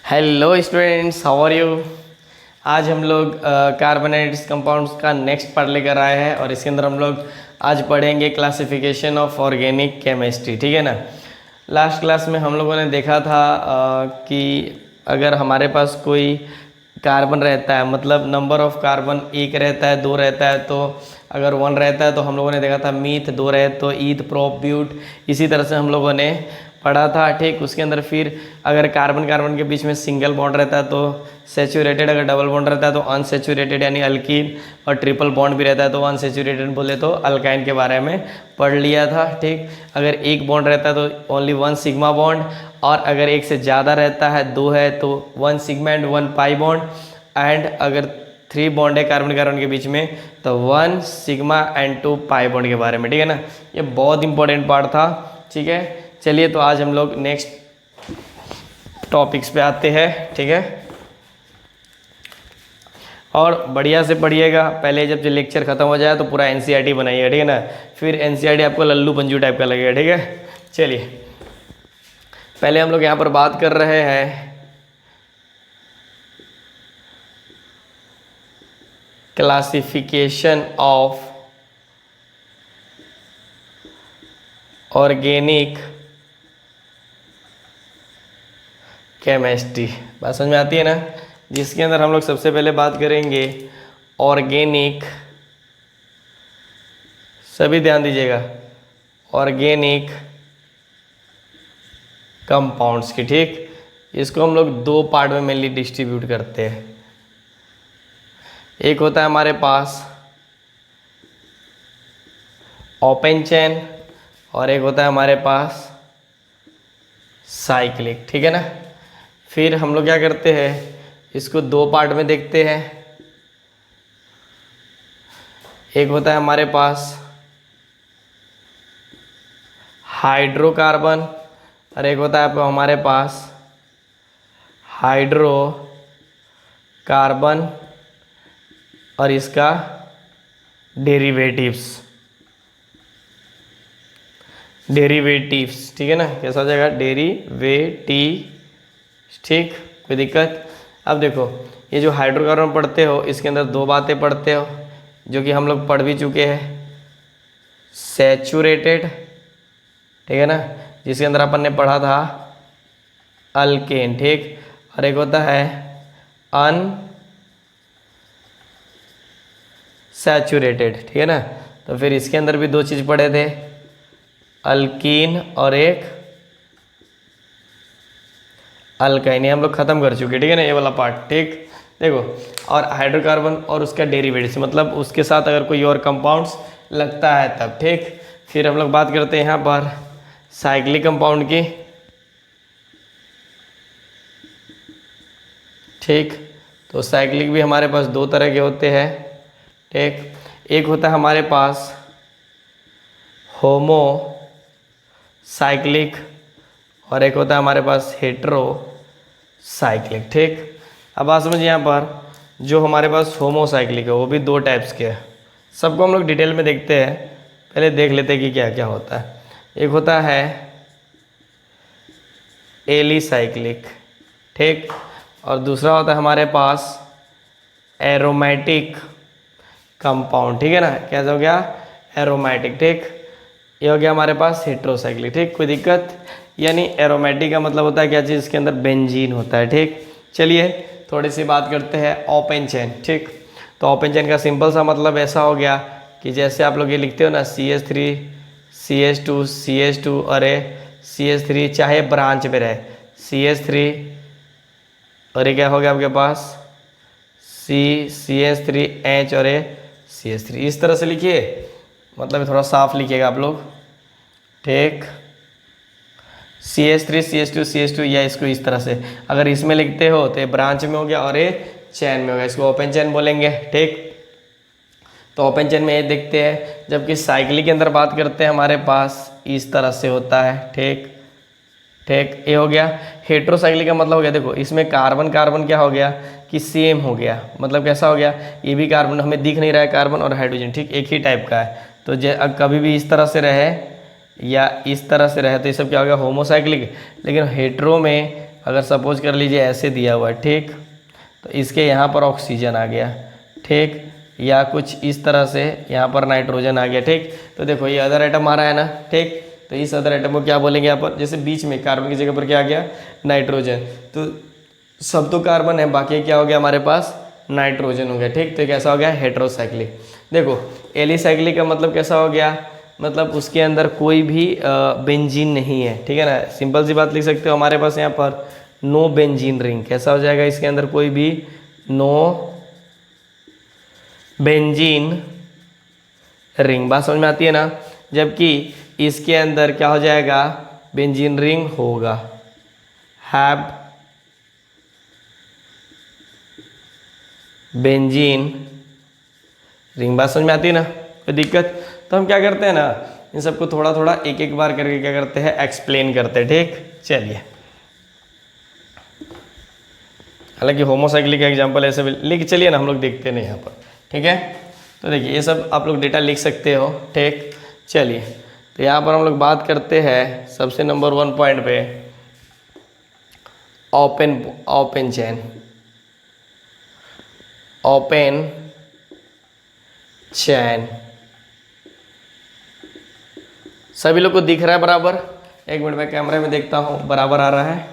Hello students, how are you. आज हम लोग कार्बोनेट्स कंपाउंड्स का नेक्स्ट पार्ट लेकर आए हैं और इसके अंदर हम लोग आज पढ़ेंगे क्लासिफिकेशन ऑफ ऑर्गेनिक केमिस्ट्री। ठीक है ना। लास्ट क्लास में हम लोगों ने देखा था कि अगर हमारे पास कोई कार्बन रहता है, मतलब नंबर ऑफ कार्बन एक रहता है, दो रहता है, तो अगर वन रहता है तो हम लोगों ने देखा था मीथ, दो रहे तो ईथ, प्रोप, ब्यूट, इसी तरह से हम लोगों ने पढ़ा था। ठीक, उसके अंदर फिर अगर कार्बन कार्बन के बीच में सिंगल बॉन्ड रहता है तो सेचुरेटेड, अगर डबल बॉन्ड रहता है तो अनसेचुरेटेड यानी अल्कीन, और ट्रिपल बॉन्ड भी रहता है तो अनसेचुरेटेड बोले तो अल्काइन के बारे में पढ़ लिया था। ठीक, अगर एक बॉन्ड रहता है तो ओनली वन सिग्मा बॉन्ड, और अगर एक से ज़्यादा रहता है, दो है, तो one sigma and one pi bond, and अगर थ्री बॉन्ड है कार्बन कार्बन के बीच में तो one sigma and two pi bond के बारे में। ठीक है ना, ये बहुत इंपॉर्टेंट पार्ट था। ठीक है, चलिए तो आज हम लोग नेक्स्ट टॉपिक्स पे आते हैं। ठीक है, और बढ़िया से पढ़िएगा। पहले जब लेक्चर खत्म हो जाए तो पूरा एनसीईआरटी बनाइएगा। ठीक है ना, फिर एनसीईआरटी आपको लल्लू पंजू टाइप का लगेगा। ठीक है, चलिए पहले हम लोग यहाँ पर बात कर रहे हैं क्लासिफिकेशन ऑफ ऑर्गेनिक केमिस्ट्री। बात समझ में आती है ना, जिसके अंदर हम लोग सबसे पहले बात करेंगे ऑर्गेनिक, सभी ध्यान दीजिएगा, ऑर्गेनिक कंपाउंड्स की। ठीक, इसको हम लोग दो पार्ट में मेनली डिस्ट्रीब्यूट करते हैं। एक होता है हमारे पास ओपन चेन और एक होता है हमारे पास साइक्लिक। ठीक है ना, फिर हम लोग क्या करते हैं, इसको दो पार्ट में देखते हैं। एक होता है हमारे पास हाइड्रोकार्बन और एक होता है हमारे पास हाइड्रोकार्बन और इसका डेरिवेटिव्स। ठीक है ना, कैसा हो जाएगा, डेरिवेटिव। ठीक, कोई दिक्कत। अब देखो, ये जो हाइड्रोकार्बन पढ़ते हो इसके अंदर दो बातें पढ़ते हो जो कि हम लोग पढ़ भी चुके हैं। सैचुरेटेड, ठीक है ना, जिसके अंदर अपन ने पढ़ा था अल्केन। ठीक, और एक होता है अनसैचुरेटेड। ठीक है ना, तो फिर इसके अंदर भी दो चीज़ पढ़े थे, अल्कीन और एक अल्काइन। हम लोग खत्म कर चुके। ठीक है ना, ये वाला पार्ट। ठीक, देखो, और हाइड्रोकार्बन और उसका डेरिवेटिव, मतलब उसके साथ अगर कोई और कंपाउंड्स लगता है तब। ठीक, फिर हम लोग बात करते हैं यहाँ पर साइक्लिक कंपाउंड की। ठीक, तो साइक्लिक भी हमारे पास दो तरह के होते हैं। ठीक, एक होता है हमारे पास होमो साइक्लिक और एक होता है हमारे पास हेट्रो साइक्लिक। ठीक, अब आप समझिए, यहाँ पर जो हमारे पास होमोसाइक्लिक है वो भी दो टाइप्स के हैं। सबको हम लोग डिटेल में देखते हैं, पहले देख लेते हैं कि क्या क्या होता है। एक होता है एलिसाइक्लिक। ठीक, और दूसरा होता है हमारे पास एरोमेटिक कंपाउंड। ठीक है ना, कैसा हो गया, एरोमेटिक। ठीक, ये हो गया हमारे पास हेट्रोसाइक्लिक। ठीक, कोई दिक्कत। यानी एरोमेटिक का मतलब होता है क्या चीज़, इसके अंदर बेंजीन होता है। ठीक, चलिए थोड़ी सी बात करते हैं ओपन चेन। ठीक, तो ओपन चेन का सिंपल सा मतलब ऐसा हो गया कि जैसे आप लोग ये लिखते हो ना, CH3 CH2 CH2 और CH3, चाहे ब्रांच में रहे CH3 और ये क्या हो गया आपके पास CH3H और CH3, इस तरह से लिखिए, मतलब थोड़ा साफ लिखिएगा आप लोग। ठीक, CH3 CH2 CH2 या इसको इस तरह से अगर इसमें लिखते हो तो ये ब्रांच में हो गया और ये चैन में हो गया, इसको ओपन चैन बोलेंगे। ठीक, तो ओपन चैन में ये देखते हैं, जबकि साइक्लिक के अंदर बात करते हैं हमारे पास इस तरह से होता है। ठीक, ठीक, ये हो गया। हेट्रोसाइक्लिक का मतलब हो गया, देखो इसमें कार्बन कार्बन क्या हो गया कि सेम हो गया, मतलब कैसा हो गया, ये भी कार्बन हमें दिख नहीं रहा है, कार्बन और हाइड्रोजन ठीक एक ही टाइप का है। तो कभी भी इस तरह से रहे या इस तरह से रहे तो ये सब क्या हो गया, होमोसाइक्लिक। लेकिन हेट्रो में अगर सपोज कर लीजिए ऐसे दिया हुआ है, ठीक, तो इसके यहाँ पर ऑक्सीजन आ गया, ठीक, या कुछ इस तरह से यहाँ पर नाइट्रोजन आ गया, ठीक। तो देखो ये अदर एटम आ रहा है ना, ठीक, तो इस अदर एटम को क्या बोलेंगे यहाँ पर, जैसे बीच में कार्बन की जगह पर क्या आ गया, नाइट्रोजन, तो सब तो कार्बन है, बाकी क्या हो गया हमारे पास, नाइट्रोजन हो गया, ठीक। तो कैसा हो गया, हेट्रोसाइक्लिक। देखो एलिसाइक्लिक का मतलब कैसा हो गया, मतलब उसके अंदर कोई भी बेंजीन नहीं है, ठीक है ना। सिंपल सी बात लिख सकते हो हमारे पास यहाँ पर नो बेंजीन रिंग, कैसा हो जाएगा, इसके अंदर कोई भी नो बेंजीन रिंग, बात समझ में आती है ना। जबकि इसके अंदर क्या हो जाएगा, बेंजीन रिंग होगा, हैव बेंजीन रिंग, बात समझ में आती है ना, कोई दिक्कत। तो हम क्या करते हैं ना, इन सबको थोड़ा थोड़ा एक एक बार करके क्या करते हैं, एक्सप्लेन करते हैं, ठीक। चलिए, हालांकि होमोसाइक्लिक का एग्जाम्पल ऐसे लिख, चलिए ना हम लोग देखते नहीं यहाँ पर, ठीक है। तो देखिए ये सब आप लोग डेटा लिख सकते हो, ठीक। चलिए, तो यहाँ पर हम लोग बात करते हैं सबसे नंबर 1 पॉइंट पे, ओपन चेन, ओपन चैन। सभी लोग को दिख रहा है बराबर, एक मिनट में कैमरे में देखता हूँ, बराबर आ रहा है,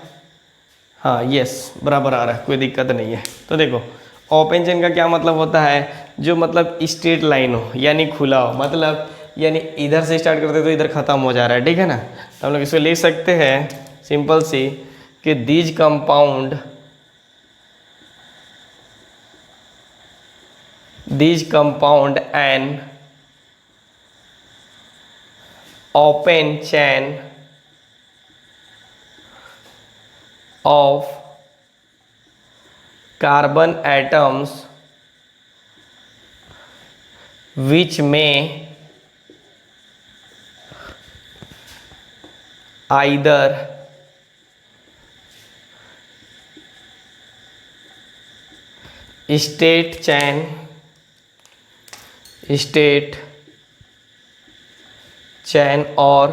हाँ यस बराबर आ रहा है, कोई दिक्कत नहीं है। तो देखो ओपन चेन का क्या मतलब होता है, जो मतलब स्ट्रेट लाइन हो, यानी खुला हो, मतलब यानी इधर से स्टार्ट करते तो इधर ख़त्म हो जा रहा है, ठीक है ना। तो हम लोग इसको लिख सकते हैं सिंपल सी कि these compound an open chain of carbon atoms which may either state chain or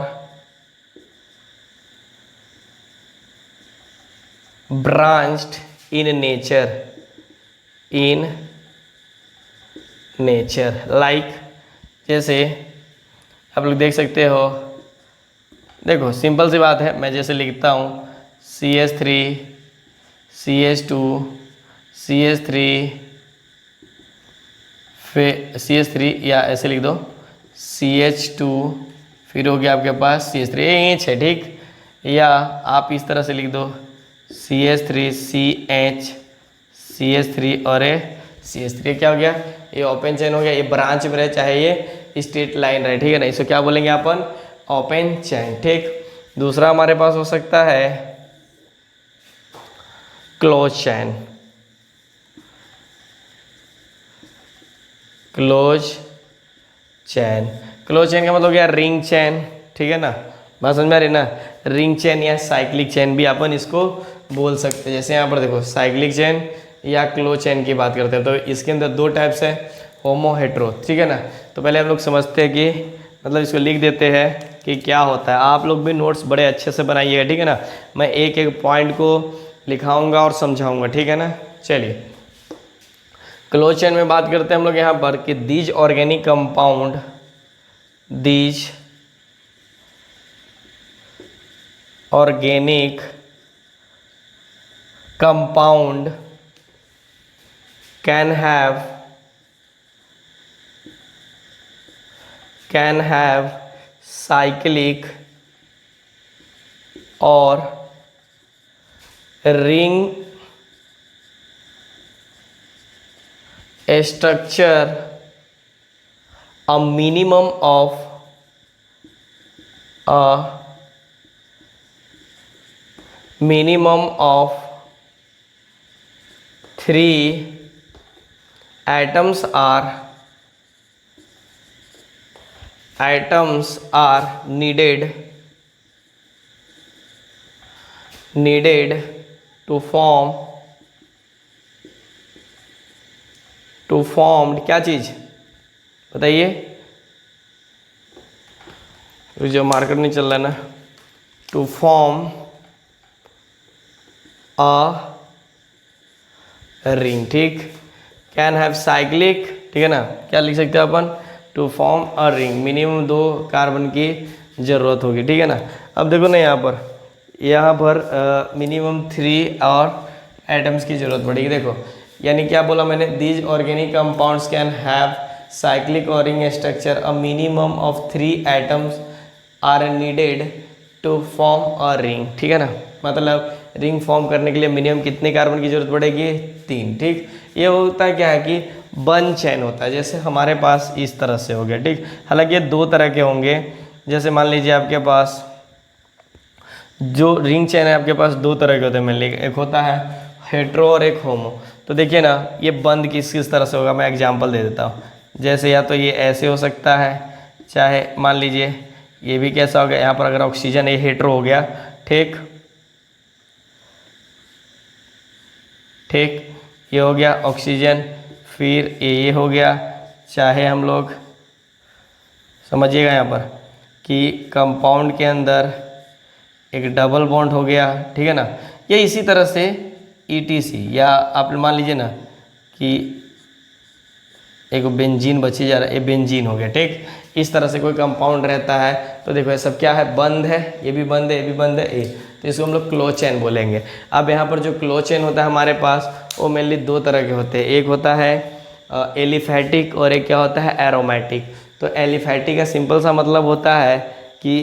branched in nature like, जैसे आप लोग देख सकते हो, देखो सिंपल सी बात है, मैं जैसे लिखता हूँ CH3 CH2 CH3 फिर CH3, या ऐसे लिख दो CH2, फिर हो गया आपके पास CH3, एच है, ठीक। या आप इस तरह से लिख दो CH3 CH CH3 और CH3, क्या हो गया, ये ओपन चेन हो गया। ये ब्रांच में रहे चाहे ये स्ट्रेट लाइन रहे, ठीक है ना, इसको क्या बोलेंगे अपन, ओपन चेन, ठीक। दूसरा हमारे पास हो सकता है क्लोज चैन, क्लोज चैन का मतलब क्या, रिंग चैन, ठीक है ना, बात समझ में आ रही ना। रिंग चैन या साइक्लिक चैन भी अपन इसको बोल सकते हैं। जैसे यहाँ पर देखो साइक्लिक चैन या क्लोज चैन की बात करते हैं, तो इसके अंदर 2 टाइप्स है, होमो हेट्रो, ठीक है ना। तो पहले हम लोग समझते हैं कि मतलब इसको लिख देते हैं कि क्या होता है। आप लोग भी नोट्स बड़े अच्छे से बनाइएगा, ठीक है ना, मैं एक एक पॉइंट को लिखाऊंगा और समझाऊंगा, ठीक है ना। चलिए क्लोज चेन में बात करते हैं हम लोग यहाँ पर कि these organic compound can have cyclic or ring structure, a minimum of 3 atoms are needed to form क्या चीज बताइए, जो मार्कर नहीं चल रहा है ना, टू फॉर्म अ रिंग, ठीक। कैन हैव साइक्लिक, ठीक है ना, क्या लिख सकते हैं अपन, to form a ring minimum 2 carbon की ज़रूरत होगी, ठीक है ना। अब देखो ना यहाँ पर मिनिमम 3 और एटम्स की ज़रूरत पड़ेगी। देखो यानी क्या बोला मैंने, these organic compounds can have cyclic और ring structure, a minimum of 3 atoms are needed to form a ring, ठीक है ना। मतलब रिंग फॉर्म करने के लिए मिनिमम कितने कार्बन की जरूरत पड़ेगी, 3, ठीक। ये होता है क्या है कि बंद चैन होता है, जैसे हमारे पास इस तरह से हो गया, ठीक। हालांकि ये 2 तरह के होंगे, जैसे मान लीजिए आपके पास जो रिंग चैन है आपके पास 2 तरह के होते हैं मेनली, एक होता है हेट्रो और एक होमो। तो देखिए ना ये बंद किस किस तरह से होगा, मैं एग्जांपल दे देता हूँ। जैसे या तो ये ऐसे हो सकता है, चाहे मान लीजिए ये भी कैसा हो गया, यहाँ पर अगर ऑक्सीजन ये हेट्रो हो गया, ठीक, ठीक, ये हो गया ऑक्सीजन, फिर ये हो गया, चाहे हम लोग समझिएगा यहाँ पर कि कंपाउंड के अंदर एक डबल बॉन्ड हो गया, ठीक है ना। ये इसी तरह से ETC, या आप मान लीजिए ना कि एक बेंजीन बची जा रहा है, ये बेंजीन हो गया, ठीक। इस तरह से कोई कंपाउंड रहता है, तो देखो ये सब क्या है, बंद है, ये भी बंद है, ये भी बंद है, ये, तो इसको हम लोग क्लोज चेन बोलेंगे। अब यहाँ पर जो क्लोज चेन होता है हमारे पास, वो मेनली 2 तरह के होते हैं, एक होता है एलिफैटिक और एक क्या होता है, एरोमेटिक। तो एलिफैटिक का सिंपल सा मतलब होता है कि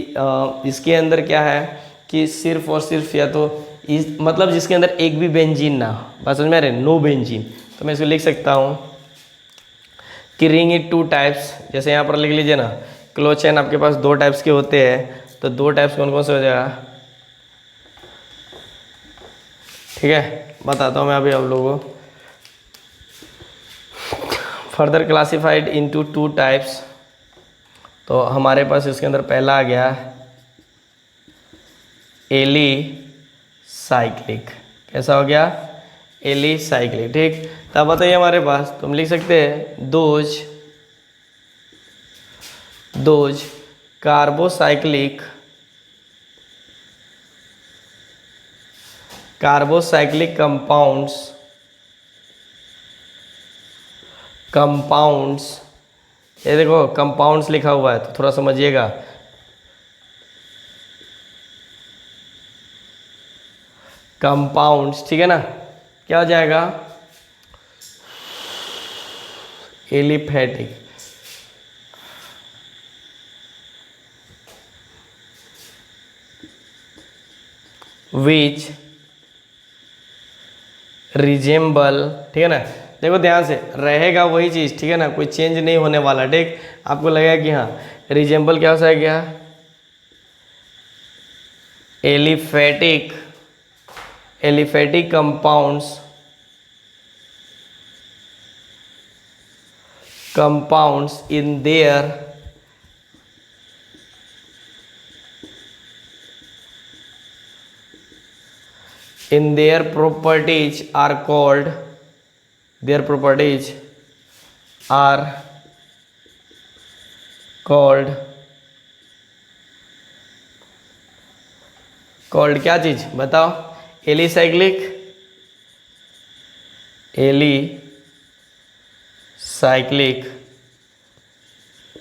इसके अंदर क्या है कि सिर्फ और सिर्फ या तो मतलब जिसके अंदर एक भी बेंजीन ना हो, बात समझ में आ रही है, नो बेंजीन। तो मैं इसको लिख सकता हूँ कि रिंग इन 2 टाइप्स, जैसे यहाँ पर लिख लीजिए ना, क्लोज चेन आपके पास 2 टाइप्स के होते हैं, तो 2 टाइप्स कौन कौन से हो जाएगा, ठीक है, बताता हूँ मैं अभी आप लोगों को। फर्दर क्लासिफाइड इनटू 2 टाइप्स, तो हमारे पास इसके अंदर पहला आ गया एली साइक्लिक, कैसा हो गया, एली साइक्लिक, ठीक। तब बताइए हमारे पास, तुम लिख सकते हैं दोज कार्बोसाइक्लिक कंपाउंड्स, ये देखो कंपाउंड्स लिखा हुआ है तो थोड़ा समझिएगा, कंपाउंड्स, ठीक है ना, क्या हो जाएगा, एलिफैटिक, विच रिजेम्बल, ठीक है ना। देखो ध्यान से रहेगा वही चीज़, ठीक है ना, कोई चेंज नहीं होने वाला, ठीक। आपको लगेगा कि हाँ रिजेम्बल क्या हो जाएगा, aliphatic compounds in their properties are called क्या चीज बताओ, एलिसाइक्लिक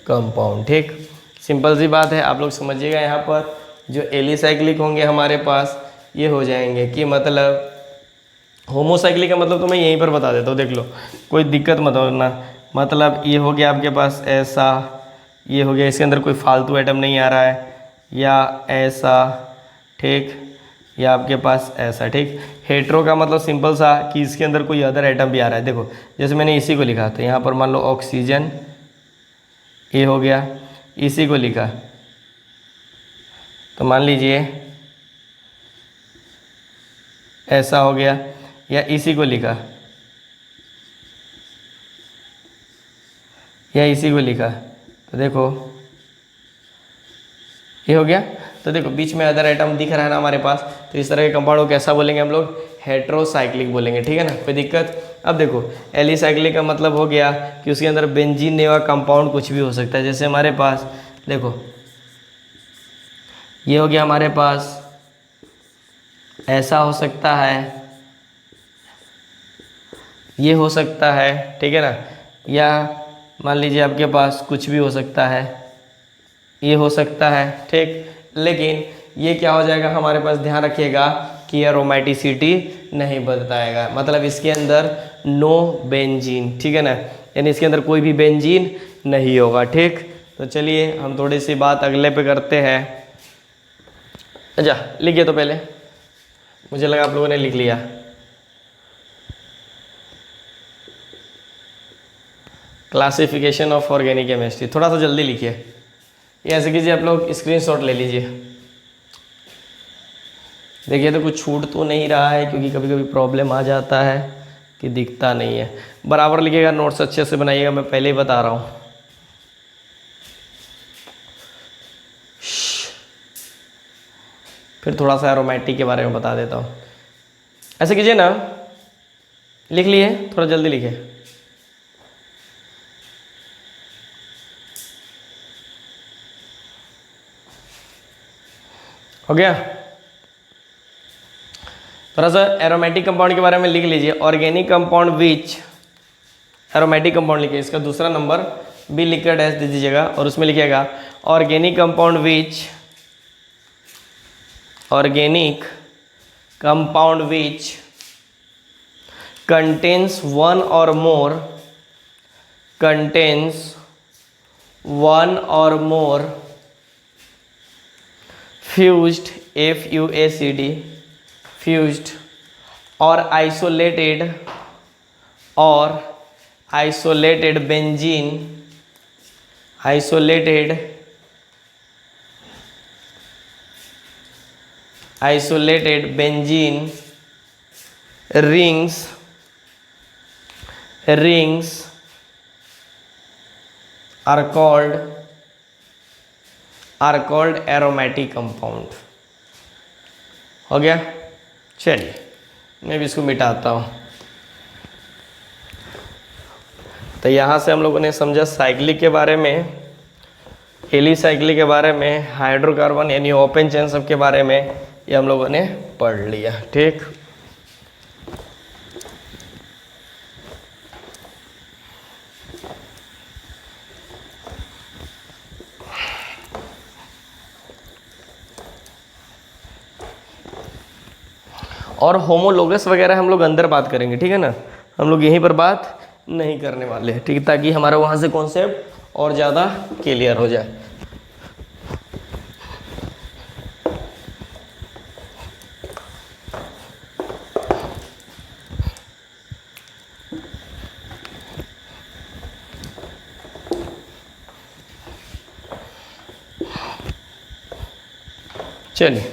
कंपाउंड, ठीक। सिंपल सी बात है, आप लोग समझिएगा। यहाँ पर जो एलिसाइक्लिक होंगे हमारे पास ये हो जाएंगे कि मतलब होमोसाइक्लिक का मतलब तो मैं यहीं पर बता देता हूँ, देख लो, कोई दिक्कत मत होना। मतलब ये हो गया आपके पास ऐसा, ये हो गया, इसके अंदर कोई फालतू आइटम नहीं आ रहा है, या ऐसा, ठीक, या आपके पास ऐसा, ठीक। हेट्रो का मतलब सिंपल सा कि इसके अंदर कोई अदर आइटम भी आ रहा है। देखो जैसे मैंने इसी को लिखा तो यहाँ पर मान लो ऑक्सीजन, ये हो गया, इसी को लिखा तो मान लीजिए ऐसा हो गया, या इसी को लिखा या इसी को लिखा तो देखो ये हो गया। तो देखो बीच में अदर आइटम दिख रहा है ना हमारे पास, तो इस तरह के कंपाउंड को कैसा बोलेंगे हम लोग, हेट्रोसाइक्लिक बोलेंगे, ठीक है ना, कोई दिक्कत। अब देखो एलिसाइक्लिक का मतलब हो गया कि उसके अंदर बेंजीन नेवा कंपाउंड कुछ भी हो सकता है। जैसे हमारे पास देखो ये हो गया, हमारे पास ऐसा हो सकता है, ये हो सकता है, ठीक है ना, या मान लीजिए आपके पास कुछ भी हो सकता है, ये हो सकता है, ठीक। लेकिन ये क्या हो जाएगा हमारे पास, ध्यान रखिएगा कि एरोमेटिसिटी नहीं बताएगा, मतलब इसके अंदर नो बेंजीन, ठीक है ना, यानी इसके अंदर कोई भी बेंजीन नहीं होगा, ठीक। तो चलिए हम थोड़ी सी बात अगले पे करते हैं। अच्छा लिखिए तो पहले, मुझे लगा आप लोगों ने लिख लिया। क्लासिफिकेशन ऑफ ऑर्गेनिक केमिस्ट्री, थोड़ा सा जल्दी लिखिए। ये ऐसे कीजिए, आप लोग स्क्रीनशॉट ले लीजिए। देखिए तो कुछ छूट तो नहीं रहा है, क्योंकि कभी कभी प्रॉब्लम आ जाता है कि दिखता नहीं है। बराबर लिखिएगा, नोट्स अच्छे से बनाइएगा, मैं पहले ही बता रहा हूँ। फिर थोड़ा सा एरोमेटिक के बारे में बता देता हूँ। ऐसे कीजिए ना, लिख लिए, थोड़ा जल्दी लिखिए। हो गया? थोड़ा सा एरोमेटिक कंपाउंड के बारे में लिख लीजिए। Organic compound which, aromatic compound लिखिए, इसका दूसरा नंबर बी लिखकर डैश दे दीजिएगा और उसमें लिखिएगा organic compound which, organic compound which contains one और मोर, कंटेन्स वन और मोर फ्यूज्ड, FUACD, फ्यूज्ड और isolated benzene, isolated benzene rings are called aromatic compound। हो गया? चलिए मैं भी इसको मिटाता हूँ। तो यहाँ से हम लोगों ने समझा साइक्लिक के बारे में, एलिसाइक्लिक के बारे में, हाइड्रोकार्बन यानी ओपन चेन सब के बारे में ये हम लोगों ने पढ़ लिया, ठीक। और होमोलोगस वगैरह हम लोग अंदर बात करेंगे, ठीक है ना, हम लोग यहीं पर बात नहीं करने वाले हैं, ठीक, ताकि हमारा वहाँ से कॉन्सेप्ट और ज़्यादा क्लियर हो जाए। चलिए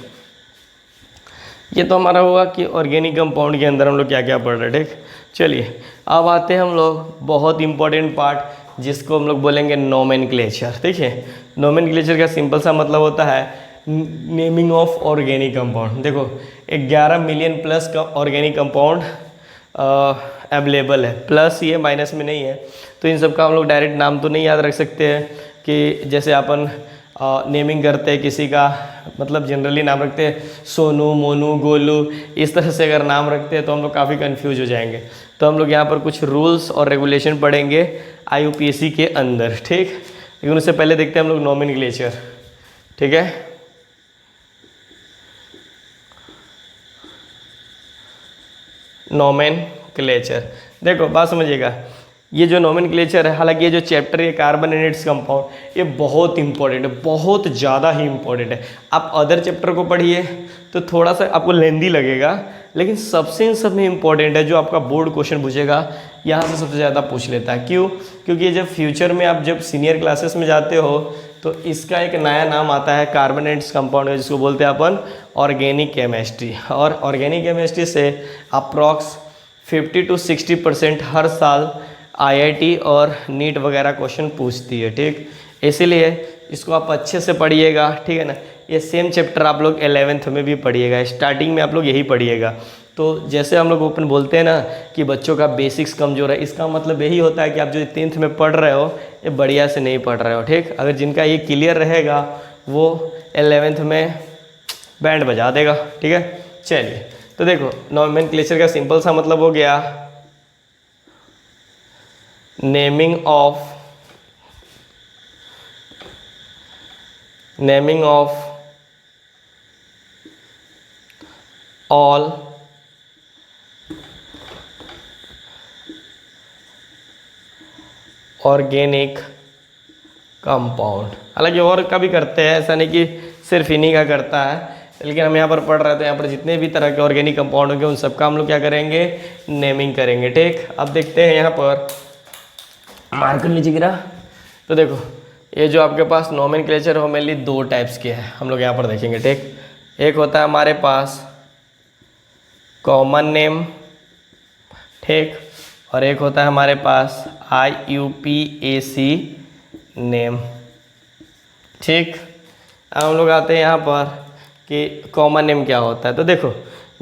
ये तो हमारा हुआ कि ऑर्गेनिक कंपाउंड के अंदर हम लोग क्या क्या पढ़ रहे हैं, ठीक। चलिए अब आते हैं हम लोग बहुत इंपॉर्टेंट पार्ट जिसको हम लोग बोलेंगे नोमेनक्लेचर, ठीक है। नोमेनक्लेचर का सिंपल सा मतलब होता है नेमिंग ऑफ ऑर्गेनिक कंपाउंड। देखो 11 मिलियन प्लस का ऑर्गेनिक कंपाउंड अवेलेबल है, प्लस ये माइनस में नहीं है, तो इन सब का हम लोग डायरेक्ट नाम तो नहीं याद रख सकते हैं कि जैसे अपन नेमिंग करते हैं किसी का, मतलब जनरली नाम रखते हैं सोनू, मोनू, गोलू, इस तरह से अगर नाम रखते हैं तो हम लोग काफ़ी कंफ्यूज हो जाएंगे। तो हम लोग यहाँ पर कुछ रूल्स और रेगुलेशन पढ़ेंगे IUPAC के अंदर, ठीक। लेकिन उससे पहले देखते हैं हम लोग नोमेनक्लेचर, ठीक है। नोमेनक्लेचर, देखो बात समझिएगा, ये जो नोमेनक्लेचर है, हालांकि ये जो चैप्टर है कार्बोनेटेड्स कंपाउंड, ये बहुत इंपॉर्टेंट है, बहुत ज़्यादा ही इंपॉर्टेंट है। आप अदर चैप्टर को पढ़िए तो थोड़ा सा आपको लेंदी लगेगा, लेकिन सबसे इन सब में इंपॉर्टेंट है, जो आपका बोर्ड क्वेश्चन पूछेगा यहाँ से सबसे ज़्यादा पूछ लेता है। क्यों? क्योंकि जब फ्यूचर में आप जब सीनियर क्लासेस में जाते हो तो इसका एक नया नाम आता है कार्बोनेटेड्स कंपाउंड, जिसको बोलते हैं अपन ऑर्गेनिक केमिस्ट्री। और ऑर्गेनिक केमिस्ट्री से अप्रॉक्स 50 to 60% हर साल IIT और नीट वगैरह क्वेश्चन पूछती है, ठीक। इसीलिए इसको आप अच्छे से पढ़िएगा, ठीक है ना। ये सेम चैप्टर आप लोग 11th में भी पढ़िएगा, स्टार्टिंग में आप लोग यही पढ़िएगा। तो जैसे हम लोग ओपन बोलते हैं ना कि बच्चों का बेसिक्स कमज़ोर है, इसका मतलब यही होता है कि आप जो 10th में पढ़ रहे हो ये बढ़िया से नहीं पढ़ रहे हो, ठीक। अगर जिनका ये क्लियर रहेगा वो 11th में बैंड बजा देगा, ठीक है। चलिए तो देखो नोमेनक्लेचर का सिंपल सा मतलब हो गया naming of all organic compound. हालांकि और का भी करते हैं, ऐसा नहीं कि सिर्फ इन्हीं का करता है, लेकिन हम यहाँ पर पढ़ रहे थे, यहाँ पर जितने भी तरह के ऑर्गेनिक कंपाउंड होंगे उन सबका हम लोग क्या करेंगे, नेमिंग करेंगे। ठीक, अब देखते हैं यहाँ पर मार्कर नीचे गिरा। तो देखो ये जो आपके पास नोमेनक्लेचर हो मेनली दो टाइप्स के हैं, हम लोग यहाँ पर देखेंगे। ठीक, एक होता है हमारे पास कॉमन नेम, ठीक, और एक होता है हमारे पास IUPAC नेम। ठीक, अब हम लोग आते हैं यहाँ पर कि कॉमन नेम क्या होता है। तो देखो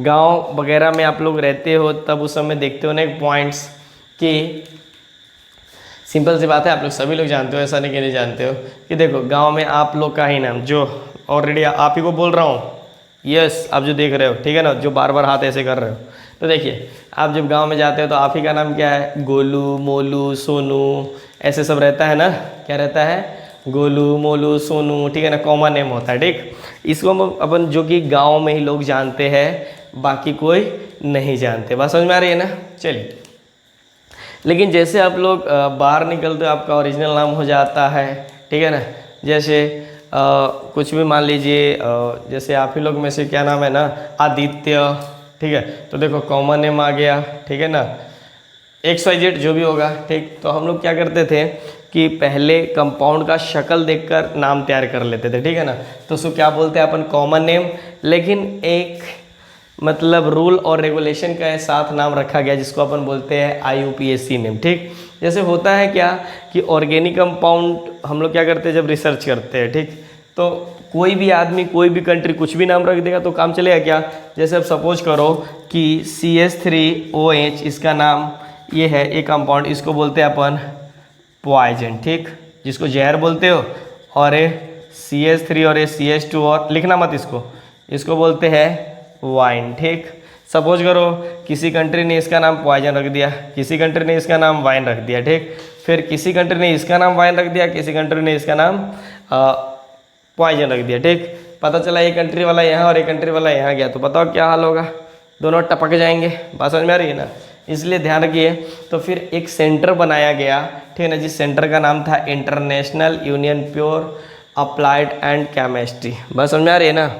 गांव वगैरह में आप लोग रहते हो तब उस समय देखते हो ना एक पॉइंट्स कि सिंपल सी बात है, आप लोग सभी लोग जानते हो, ऐसा नहीं कि नहीं जानते हो, कि देखो गांव में आप लोग का ही नाम, जो ऑलरेडी आप ही को बोल रहा हूँ, यस आप जो देख रहे हो, ठीक है ना, जो बार बार हाथ ऐसे कर रहे हो, तो देखिए आप जब गांव में जाते हो तो आप ही का नाम क्या है, गोलू, मोलू, सोनू, ऐसे सब रहता है ना, क्या रहता है, गोलू, मोलू, सोनू, ठीक है ना, कॉमन नेम होता है। ठीक, इसको हम अपन जो कि गाँव में ही लोग जानते हैं, बाकी कोई नहीं जानते। बात समझ में आ रही है ना। चलिए, लेकिन जैसे आप लोग बाहर निकलते हो आपका ओरिजिनल नाम हो जाता है, ठीक है ना, जैसे कुछ भी मान लीजिए, जैसे आप ही लोग में से क्या नाम है ना, आदित्य, ठीक है, तो देखो कॉमन नेम आ गया, ठीक है ना, XYZ जो भी होगा। ठीक, तो हम लोग क्या करते थे कि पहले कंपाउंड का शक्ल देखकर नाम तैयार कर लेते थे, ठीक है ना, तो उसको क्या बोलते हैं अपन, कॉमन नेम। लेकिन एक मतलब रूल और रेगुलेशन का साथ नाम रखा गया जिसको अपन बोलते हैं IUPAC नेम। ठीक, जैसे होता है क्या कि ऑर्गेनिक कंपाउंड हम लोग क्या करते हैं जब रिसर्च करते हैं, ठीक, तो कोई भी आदमी कोई भी कंट्री कुछ भी नाम रख देगा तो काम चलेगा क्या। जैसे अब सपोज करो कि CH3OH इसका नाम ये है, एक कंपाउंड, इसको बोलते हैं अपन पॉइजन, ठीक, जिसको जहर बोलते हो, और ये CH3 और ये CH2 और लिखना मत इसको बोलते हैं वाइन। ठीक, सपोज करो किसी कंट्री ने इसका नाम पॉइजन रख दिया, किसी कंट्री ने इसका नाम वाइन रख दिया, ठीक, फिर किसी कंट्री ने इसका नाम वाइन रख दिया, किसी कंट्री ने इसका नाम पॉइजन रख दिया। ठीक, पता चला एक कंट्री वाला यहाँ और एक कंट्री वाला यहाँ गया, तो बताओ क्या हाल होगा, दोनों टपक जाएंगे। बात समझ में आ रही है ना, इसलिए ध्यान रखिए। तो फिर एक सेंटर बनाया गया, ठीक है ना, जिस सेंटर का नाम था international union pure applied and chemistry. बात समझ में आ रही है ना,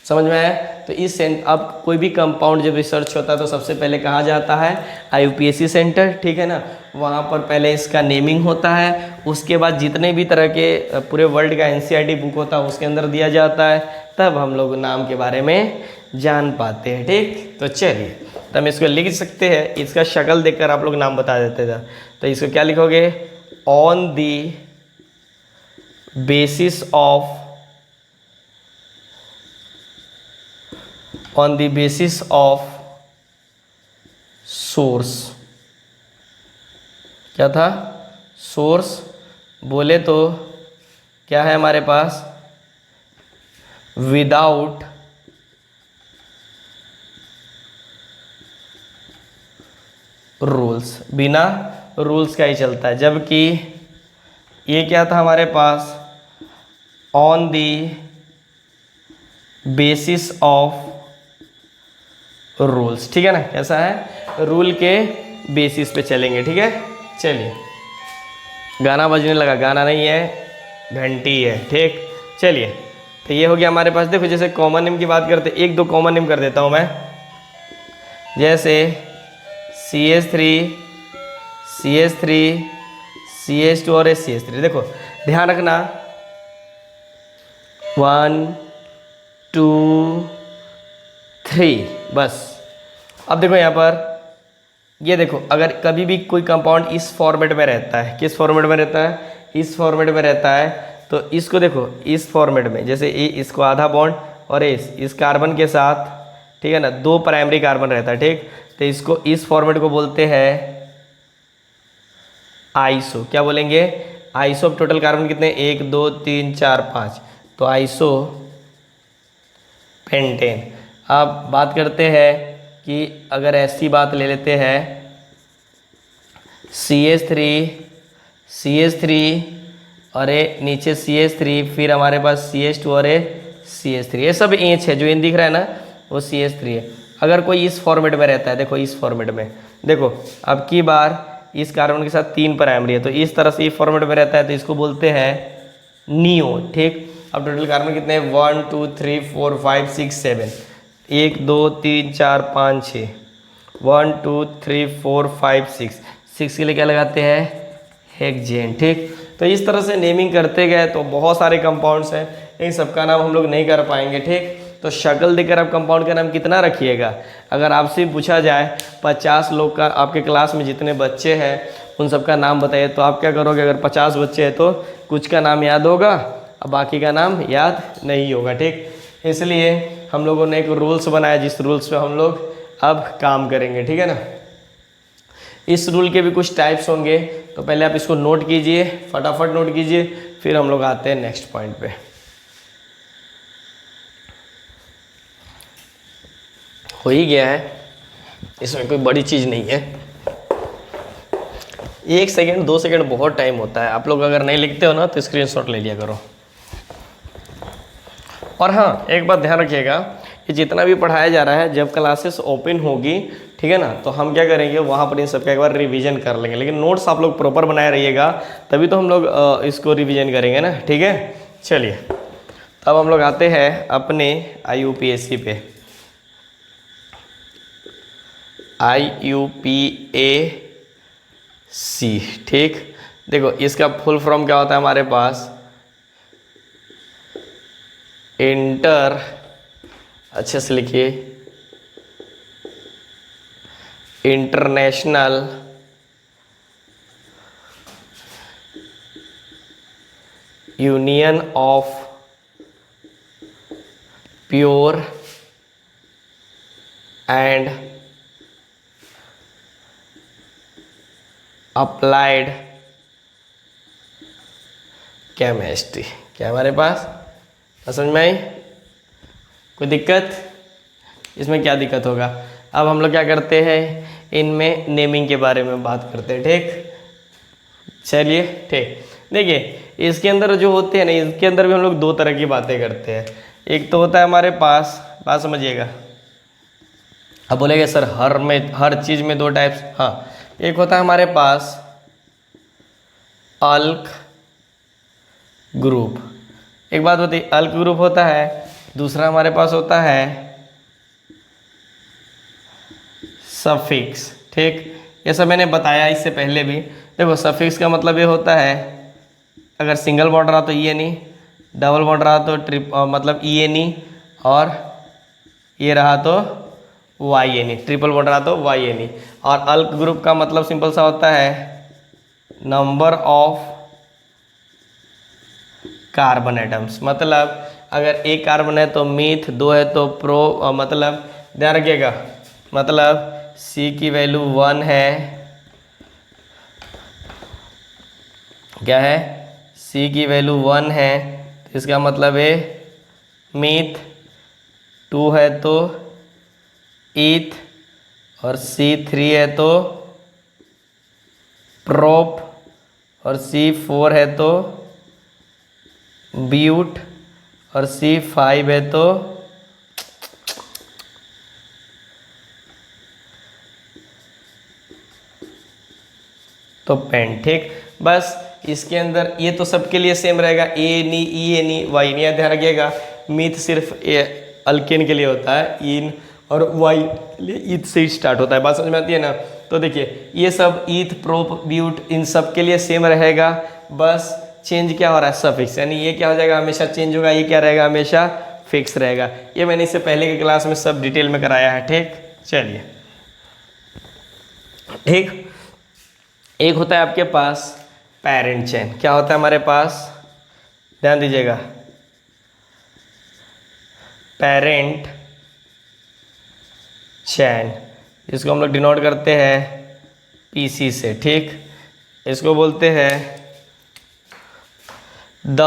समझ में आया। तो इस अब कोई भी कंपाउंड जब रिसर्च होता है तो सबसे पहले कहाँ जाता है, IUPAC सेंटर, ठीक है ना, वहाँ पर पहले इसका नेमिंग होता है, उसके बाद जितने भी तरह के पूरे वर्ल्ड का NCERT बुक होता है उसके अंदर दिया जाता है, तब हम लोग नाम के बारे में जान पाते हैं। ठीक, तो चलिए, तो हम इसको लिख सकते हैं, इसका शक्ल देखकर आप लोग नाम बता देते थे, तो इसको क्या लिखोगे, on the basis of source. क्या था, सोर्स बोले तो क्या है हमारे पास, विदाउट रूल्स, बिना रूल्स का ही चलता है। जबकि ये क्या था हमारे पास, on the basis of rules, ठीक है ना, कैसा है, रूल के बेसिस पे चलेंगे। ठीक है, चलिए, गाना बजने लगा, गाना नहीं है घंटी है। ठीक, चलिए, तो ये हो गया हमारे पास। देखो जैसे कॉमन नेम की बात करते, एक दो कॉमन नेम कर देता हूँ मैं, जैसे CH3, CH2 और CH3। देखो ध्यान रखना, 1 2 3, बस। अब देखो यहाँ पर, ये देखो अगर कभी भी कोई कंपाउंड इस फॉर्मेट में रहता है, किस फॉर्मेट में रहता है, इस फॉर्मेट में रहता है, तो इसको देखो इस फॉर्मेट में, जैसे इसको आधा बॉन्ड और इस कार्बन के साथ, ठीक है ना, 2 प्राइमरी कार्बन रहता है। ठीक, तो इसको इस फॉर्मेट को बोलते हैं आइसो। क्या बोलेंगे, आइसो। टोटल कार्बन कितने, 1 2 3 4 5, तो आइसो पेंटेन। अब बात करते हैं कि अगर ऐसी बात ले लेते हैं CH3 और ए नीचे CH3, फिर हमारे पास CH2 और ए CH3, ये सब एच है, जो इन दिख रहा है ना वो CH3 है। अगर कोई इस फॉर्मेट में रहता है, देखो इस फॉर्मेट में, देखो अब की बार इस कार्बन के साथ 3 प्राइमरी है, तो इस तरह से इस फॉर्मेट में रहता है, तो इसको बोलते हैं नियो। ठीक, अब टोटल कार्बन कितने हैं, 1 2 3 4 5 6 7, 1 2 3 4 5 6, 1 2 3 4 5 6 के लिए क्या लगाते हैं, हेक्सेन। ठीक, तो इस तरह से नेमिंग करते गए तो बहुत सारे कंपाउंड्स हैं, इन सबका नाम हम लोग नहीं कर पाएंगे। ठीक, तो शक्ल देखकर आप कंपाउंड का नाम कितना रखिएगा। अगर आपसे पूछा जाए 50 लोग का, आपके क्लास में जितने बच्चे हैं उन सबका नाम बताइए, तो आप क्या करोगे, अगर 50 बच्चे हैं तो कुछ का नाम याद होगा और बाकी का नाम याद नहीं होगा। ठीक, इसलिए हम लोगों ने एक रूल्स बनाया, जिस रूल्स पे हम लोग अब काम करेंगे। ठीक है ना, इस रूल के भी कुछ टाइप्स होंगे, तो पहले आप इसको नोट कीजिए, फटाफट नोट कीजिए, फिर हम लोग आते हैं नेक्स्ट पॉइंट पे। हो ही गया है, इसमें कोई बड़ी चीज़ नहीं है, 1 सेकेंड 2 सेकेंड बहुत टाइम होता है। आप लोग अगर नहीं लिखते हो ना तो स्क्रीनशॉट ले लिया करो। और हाँ, एक बात ध्यान रखिएगा, कि जितना भी पढ़ाया जा रहा है, जब क्लासेस ओपन होगी, ठीक है ना, तो हम क्या करेंगे, वहाँ पर इन सबका एक बार रिवीजन कर लेंगे। लेकिन नोट्स आप लोग प्रॉपर बनाए रहिएगा, तभी तो हम लोग इसको रिवीजन करेंगे ना। ठीक है, चलिए अब हम लोग आते हैं अपने IUPAC पे। IUPAC, ठीक, देखो इसका फुल फॉर्म क्या होता है हमारे पास, इंटर, अच्छे से लिखिए, international union of pure and applied chemistry. क्या हमारे पास समझ में आई, कोई दिक्कत, इसमें क्या दिक्कत होगा। अब हम लोग क्या करते हैं, इनमें नेमिंग के बारे में बात करते हैं। ठीक, चलिए ठीक, देखिए इसके अंदर जो होते हैं ना, इसके अंदर भी हम लोग 2 तरह की बातें करते हैं। एक तो होता है हमारे पास, बात समझिएगा, अब बोलेंगे सर हर चीज़ में 2 टाइप्स, हाँ, एक होता है हमारे पास अल्क ग्रुप, एक बात होती है अल्क ग्रुप होता है, दूसरा हमारे पास होता है सफिक्स। ठीक, ये सब मैंने बताया इससे पहले भी। देखो सफिक्स का मतलब ये होता है, अगर सिंगल बॉन्ड रहा तो ENE, डबल बॉन्ड रहा तो मतलब ENE, और ये रहा तो YNE, ट्रिपल बॉन्ड रहा तो YNE। और अल्क ग्रुप का मतलब सिंपल सा होता है नंबर ऑफ कार्बन एटम्स, मतलब अगर एक कार्बन है तो मीथ, 2 है तो प्रो, मतलब ध्यान रखिएगा, मतलब C की वैल्यू 1 है, क्या है, C की वैल्यू 1 है, तो इसका मतलब है मीथ, 2 है तो ईथ, और C3 है तो प्रोप, और C4 है तो ब्यूट, और C5 है तो पेन। ठीक, बस इसके अंदर ये तो सबके लिए सेम रहेगा, ENE, ENE, YNE, ध्यान रखिएगा, मीथ सिर्फ अल्केन के लिए होता है, इन और वाई ईथ से ही स्टार्ट होता है। बात समझ में आती है ना, तो देखिए ये सब ईथ, प्रोप, ब्यूट, इन सब के लिए सेम रहेगा, बस चेंज क्या हो रहा है, सफिक्स, यानी ये क्या हो जाएगा, हमेशा चेंज होगा, ये क्या रहेगा, हमेशा फिक्स रहेगा। ये मैंने इससे पहले के क्लास में सब डिटेल में कराया है। ठीक, चलिए ठीक, एक होता है आपके पास पेरेंट चेन, क्या होता है हमारे पास, ध्यान दीजिएगा, पेरेंट चैन, इसको हम लोग डिनोट करते हैं PC से। ठीक, इसको बोलते हैं the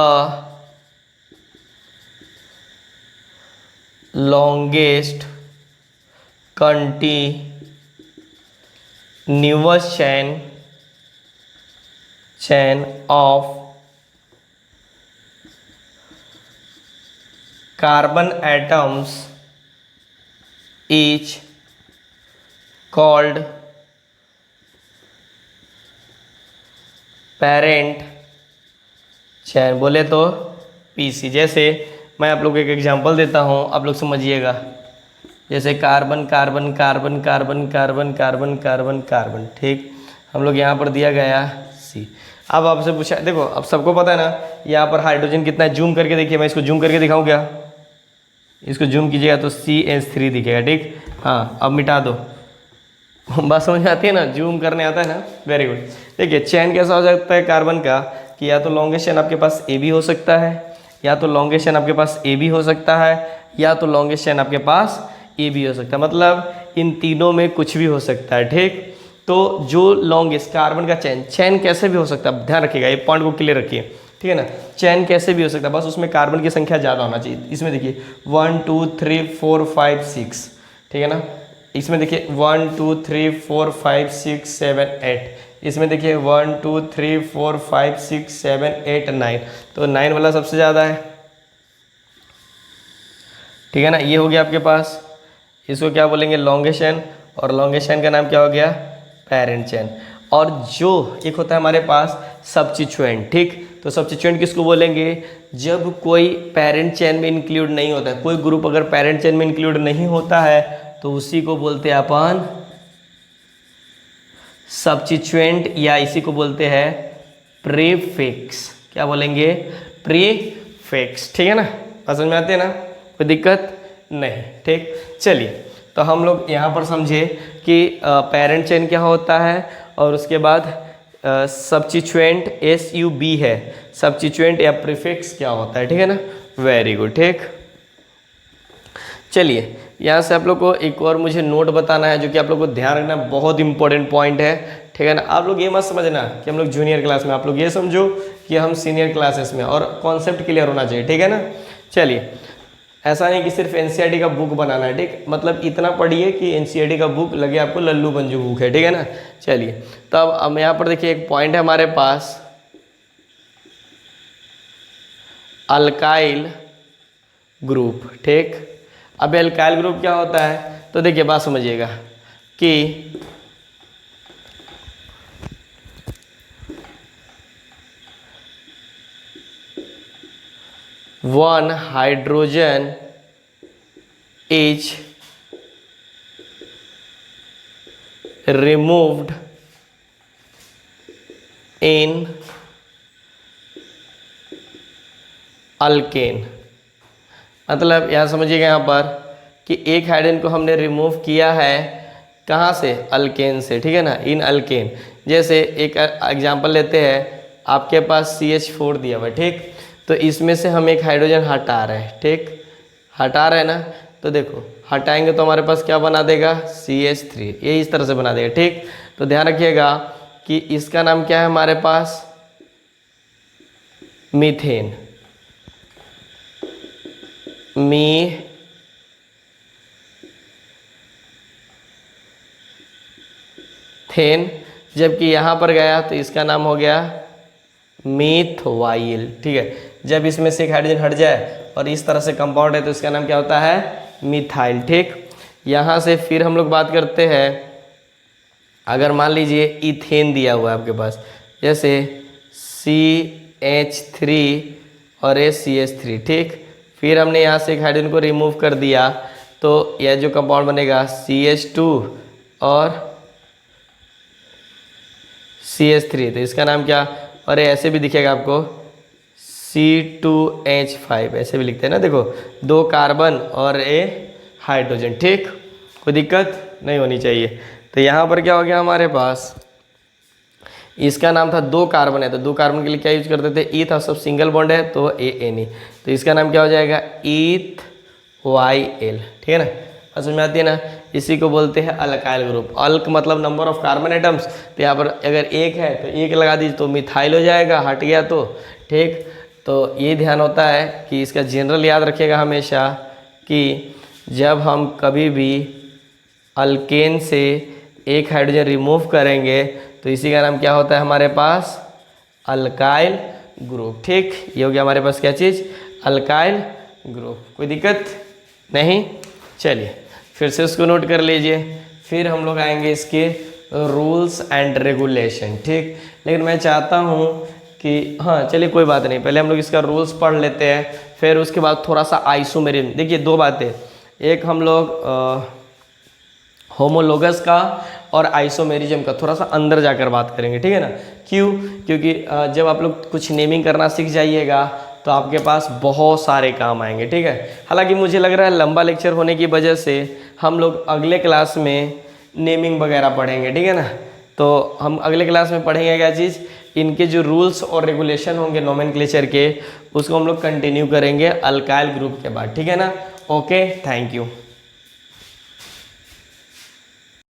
longest continuous chain chain of carbon atoms is called parent chain. बोले तो पीसी। जैसे मैं आप लोग को एक एग्जांपल देता हूँ, आप लोग समझिएगा। जैसे carbon carbon carbon carbon carbon carbon carbon carbon, ठीक। हम लोग यहाँ पर दिया गया सी। अब आपसे पूछा, देखो अब सबको पता है ना यहाँ पर हाइड्रोजन कितना है, जूम करके देखिए। मैं इसको जूम करके दिखाऊँ क्या? इसको जूम कीजिएगा तो CH3 दिखेगा, ठीक। हाँ अब मिटा दो। बात समझ में आती है ना, जूम करने आता है ना, वेरी गुड। देखिए चैन कैसा हो सकता है कार्बन का कि या तो लॉन्गेस्ट चैन आपके पास ए भी हो सकता है, या तो लॉन्गेस्ट चैन आपके पास ए भी हो सकता है, या तो लॉन्गेस्ट चैन आपके पास ए भी हो सकता है। मतलब इन तीनों में कुछ भी हो सकता है, ठीक। तो जो लॉन्गेस्ट कार्बन का चैन कैसे भी हो सकता है, ध्यान रखिएगा, ये पॉइंट को क्लियर रखिए, ठीक है ना। चैन कैसे भी हो सकता है, बस उसमें कार्बन की संख्या ज़्यादा होना चाहिए। इसमें देखिए 1 2 3 4 5 6, ठीक है ना। इसमें देखिए 1 2 3 4 5 6 7 8। इसमें देखिए 1 2 3 4 5 6 7 8 9। तो 9 वाला सबसे ज़्यादा है, ठीक है ना। ये हो गया आपके पास, इसको क्या बोलेंगे, लॉन्गेस्ट चैन। और लॉन्गेस्ट चैन का नाम क्या हो गया, पेरेंट चैन। और जो एक होता है हमारे पास सब्स्टिट्यूएंट, ठीक। तो सब्स्टिट्यूएंट किसको बोलेंगे, जब कोई पेरेंट चैन में इंक्लूड नहीं होता है, कोई ग्रुप अगर पेरेंट चैन में इंक्लूड नहीं होता है तो उसी को बोलते हैं अपन सब्स्टिट्यूएंट, या इसी को बोलते हैं प्रीफिक्स। क्या बोलेंगे, प्रीफिक्स, ठीक है ना। समझ में आते हैं ना, कोई दिक्कत नहीं, ठीक। चलिए तो हम लोग यहाँ पर समझे कि पेरेंट चेन क्या होता है, और उसके बाद सब्स्टिट्यूएंट SUB है, सब्स्टिट्यूएंट या प्रीफिक्स क्या होता है, ठीक है ना। वेरी गुड, ठीक। चलिए यहाँ से आप लोग को एक और मुझे नोट बताना है, जो कि आप लोग को ध्यान रखना बहुत इंपॉर्टेंट पॉइंट है, ठीक है ना। आप लोग ये मत समझना कि हम लोग जूनियर क्लास में, आप लोग ये समझो कि हम सीनियर क्लासेस में, और कॉन्सेप्ट क्लियर होना चाहिए, ठीक है ना। चलिए ऐसा नहीं कि सिर्फ NCERT का बुक बनाना है, ठीक। मतलब इतना पढ़िए कि NCERT का बुक लगे आपको लल्लू पंजू बुक है, ठीक है ना। चलिए तब अब यहाँ पर देखिए एक पॉइंट है हमारे पास, अल्काइल ग्रुप, ठीक। अब अल्काइल ग्रुप क्या होता है, तो देखिए बात समझिएगा कि one hydrogen is removed in alkane. मतलब यहाँ समझिएगा यहाँ पर कि एक हाइड्रोजन को हमने रिमूव किया है कहाँ से, अल्केन से, ठीक है ना, इन अल्केन। जैसे एक एग्जांपल लेते हैं, आपके पास CH4 दिया हुआ है, ठीक। तो इसमें से हम एक हाइड्रोजन हटा रहे हैं, ठीक, हटा रहे हैं ना। तो देखो हटाएंगे तो हमारे पास क्या बना देगा, CH3, ये इस तरह से बना देगा, ठीक। तो ध्यान रखिएगा कि इसका नाम क्या है हमारे पास, मीथेन, मीथेन। जबकि यहाँ पर गया तो इसका नाम हो गया मिथाइल, ठीक है। जब इसमें से एक हाइड्रोजन हट जाए और इस तरह से कंपाउंड है तो इसका नाम क्या होता है, मिथाइल, ठीक। यहाँ से फिर हम लोग बात करते हैं, अगर मान लीजिए इथेन दिया हुआ है आपके पास, जैसे CH3 और CH3, ठीक। फिर हमने यहाँ से एक हाइड्रोजन को रिमूव कर दिया तो यह जो कंपाउंड बनेगा CH2 और CH3, तो इसका नाम क्या, और ऐसे भी दिखेगा आपको C2H5, ऐसे भी लिखते हैं ना, देखो 2 कार्बन और ए हाइड्रोजन, ठीक। कोई दिक्कत नहीं होनी चाहिए। तो यहाँ पर क्या हो गया हमारे पास, इसका नाम था 2 कार्बन है, तो 2 कार्बन के लिए क्या यूज करते थे, ई था, सब सिंगल बॉन्ड है तो ANE, तो इसका नाम क्या हो जाएगा, EThyl, ठीक है ना। समझ में आती है ना, इसी को बोलते हैं अल्काइल ग्रुप। अल्क मतलब नंबर ऑफ कार्बन एटम्स, तो यहाँ पर अगर 1 है तो 1 लगा दीजिए तो मिथाइल हो जाएगा, हट गया तो, ठीक। तो ये ध्यान होता है कि इसका जनरल याद रखिएगा हमेशा कि जब हम कभी भी अल्केन से एक हाइड्रोजन रिमूव करेंगे तो इसी का नाम क्या होता है हमारे पास, अल्काइल ग्रुप। ठीक, ये हो गया हमारे पास क्या चीज़, अल्काइल ग्रुप। कोई दिक्कत नहीं, चलिए फिर से उसको नोट कर लीजिए। फिर हम लोग आएंगे इसके रूल्स एंड रेगुलेशन। ठीक, लेकिन मैं चाहता हूँ कि हाँ चलिए कोई बात नहीं, पहले हम लोग इसका रूल्स पढ़ लेते हैं, फिर उसके बाद थोड़ा सा आइसोमेरिज्म। देखिए दो बातें, एक हम लोग होमोलोगस का और आइसोमेरिज्म का थोड़ा सा अंदर जाकर बात करेंगे, ठीक है ना। क्यों, क्योंकि जब आप लोग कुछ नेमिंग करना सीख जाइएगा तो आपके पास बहुत सारे काम आएंगे, ठीक है। हालांकि मुझे लग रहा है लंबा लेक्चर होने की वजह से हम लोग अगले क्लास में नेमिंग वगैरह पढ़ेंगे, ठीक है ना। तो हम अगले क्लास में पढ़ेंगे क्या चीज़, इनके जो रूल्स और रेगुलेशन होंगे नोमेनक्लेचर के, उसको हम लोग कंटिन्यू करेंगे अल्काइल ग्रुप के बाद, ठीक है ना। Okay, thank you.